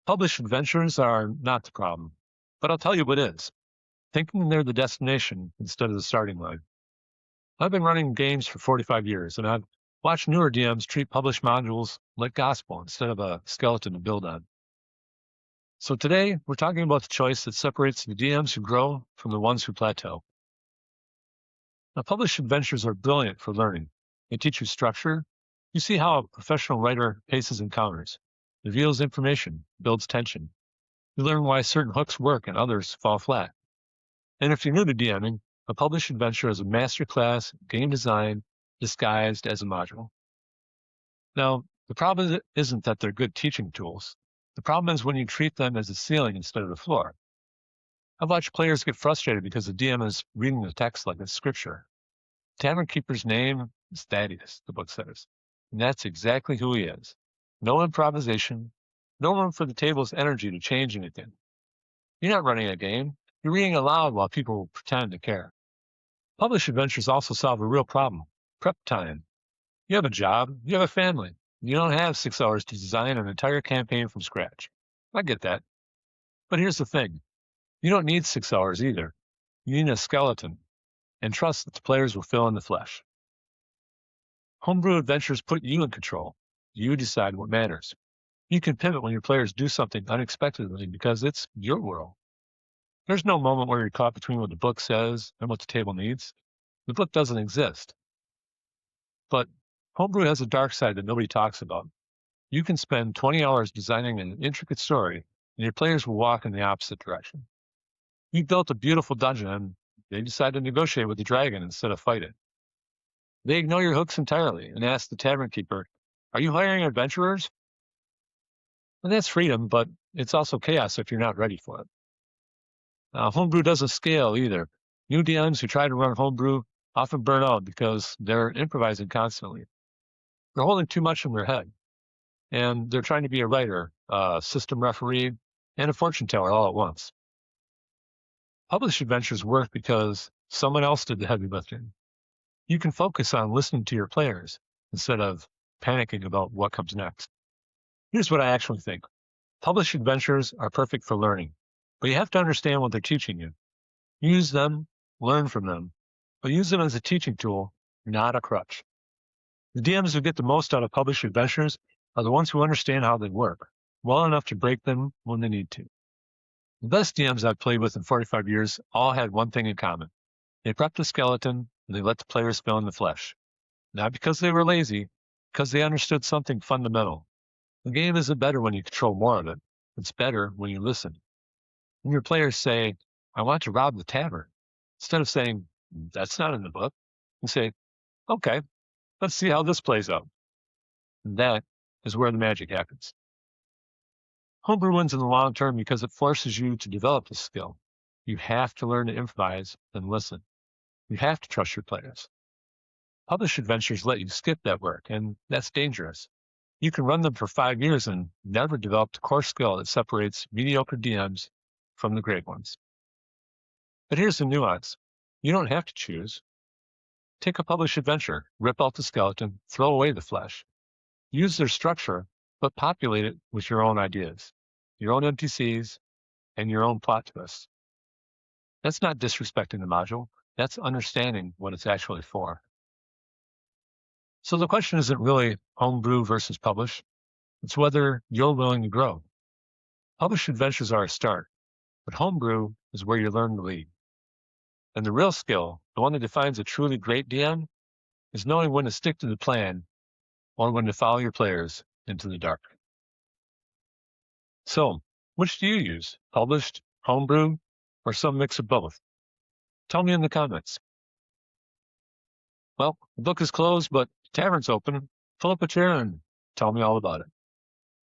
Published adventures are not the problem, but I'll tell you what is. Thinking they're the destination instead of the starting line. I've been running games for 45 years, and I've watched newer DMs treat published modules like gospel instead of a skeleton to build on. So today, we're talking about the choice that separates the DMs who grow from the ones who plateau. Now, published adventures are brilliant for learning. They teach you structure. You see how a professional writer paces encounters, reveals information, builds tension. You learn why certain hooks work and others fall flat. And if you're new to DMing, a published adventure is a masterclass game design disguised as a module. Now, the problem isn't that they're good teaching tools. The problem is when you treat them as a ceiling instead of a floor. I've watched players get frustrated because the DM is reading the text like it's scripture. Tavern Keeper's name is Thaddeus, the book says. And that's exactly who he is. No improvisation, no room for the table's energy to change anything. You're not running a game. You're reading aloud while people pretend to care. Published adventures also solve a real problem, prep time. You have a job, you have a family. You don't have 6 hours to design an entire campaign from scratch. I get that. But here's the thing. You don't need 6 hours either. You need a skeleton, and trust that the players will fill in the flesh. Homebrew adventures put you in control. You decide what matters. You can pivot when your players do something unexpectedly because it's your world. There's no moment where you're caught between what the book says and what the table needs. The book doesn't exist. But Homebrew has a dark side that nobody talks about. You can spend 20 hours designing an intricate story, and your players will walk in the opposite direction. You built a beautiful dungeon, and they decide to negotiate with the dragon instead of fight it. They ignore your hooks entirely and ask the tavern keeper, "Are you hiring adventurers?" And that's freedom, but it's also chaos if you're not ready for it. Homebrew doesn't scale either. New DMs who try to run Homebrew often burn out because they're improvising constantly. They're holding too much in their head, and they're trying to be a writer, a system referee, and a fortune teller all at once. Published adventures work because someone else did the heavy lifting. You can focus on listening to your players instead of panicking about what comes next. Here's what I actually think. Published adventures are perfect for learning, but you have to understand what they're teaching you. Use them, learn from them, but use them as a teaching tool, not a crutch. The DMs who get the most out of published adventures are the ones who understand how they work, well enough to break them when they need to. The best DMs I've played with in 45 years all had one thing in common. They prepped the skeleton and they let the players fill in the flesh. Not because they were lazy, because they understood something fundamental. The game isn't better when you control more of it. It's better when you listen. When your players say, "I want to rob the tavern," instead of saying, "That's not in the book," you say, "Okay, let's see how this plays out." And that is where the magic happens. Homebrew wins in the long term because it forces you to develop this skill. You have to learn to improvise and listen. You have to trust your players. Published adventures let you skip that work, and that's dangerous. You can run them for 5 years and never develop the core skill that separates mediocre DMs from the great ones. But here's the nuance. You don't have to choose. Take a published adventure, rip out the skeleton, throw away the flesh. Use their structure, but populate it with your own ideas, your own NPCs, and your own plot twists. That's not disrespecting the module. That's understanding what it's actually for. So the question isn't really homebrew versus publish. It's whether you're willing to grow. Published adventures are a start, but homebrew is where you learn to lead. And the real skill, the one that defines a truly great DM, is knowing when to stick to the plan or when to follow your players into the dark. So, which do you use? Published, homebrew, or some mix of both? Tell me in the comments. Well, the book is closed, but the tavern's open. Pull up a chair and tell me all about it.